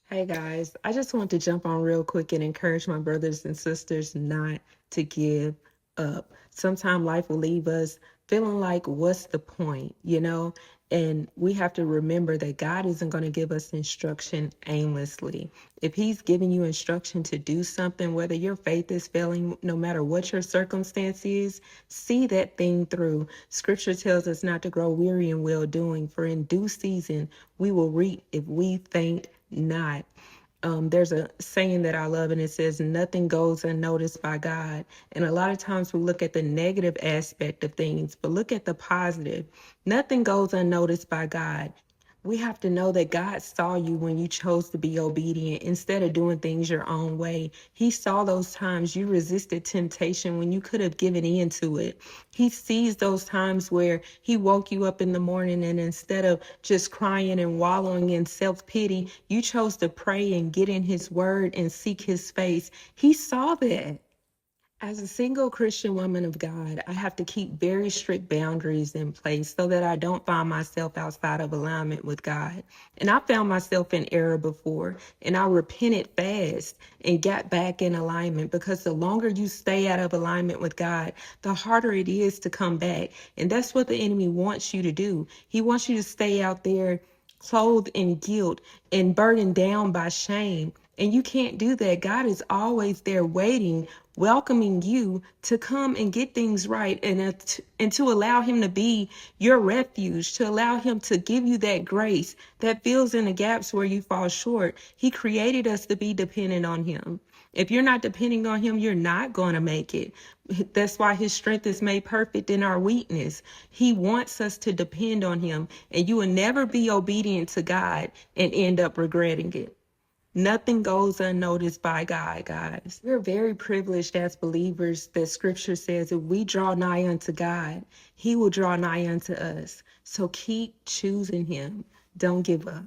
Hey guys, I just want to jump on real quick and encourage my brothers and sisters not to give up. Sometimes life will leave us feeling like, what's the point, And we have to remember that God isn't going to give us instruction aimlessly. If He's giving you instruction to do something, whether your faith is failing, no matter what your circumstance is, see that thing through. Scripture tells us not to grow weary in well doing, for in due season we will reap if we faint not. There's a saying that I love, and it says, nothing goes unnoticed by God. And a lot of times we look at the negative aspect of things, but look at the positive. Nothing goes unnoticed by God. We have to know that God saw you when you chose to be obedient instead of doing things your own way. He saw those times you resisted temptation when you could have given in to it. He sees those times where He woke you up in the morning and instead of just crying and wallowing in self-pity, you chose to pray and get in His word and seek His face. He saw that. As a single Christian woman of God, I have to keep very strict boundaries in place so that I don't find myself outside of alignment with God. And I found myself in error before, and I repented fast and got back in alignment, because the longer you stay out of alignment with God, the harder it is to come back. And that's what the enemy wants you to do. He wants you to stay out there clothed in guilt and burdened down by shame. And you can't do that. God is always there waiting, welcoming you to come and get things right, and to allow Him to be your refuge, to allow Him to give you that grace that fills in the gaps where you fall short. He created us to be dependent on Him. If you're not depending on Him, you're not going to make it. That's why His strength is made perfect in our weakness. He wants us to depend on Him, and you will never be obedient to God and end up regretting it. Nothing goes unnoticed by God, guys. We're very privileged as believers that Scripture says if we draw nigh unto God, He will draw nigh unto us. So keep choosing Him. Don't give up.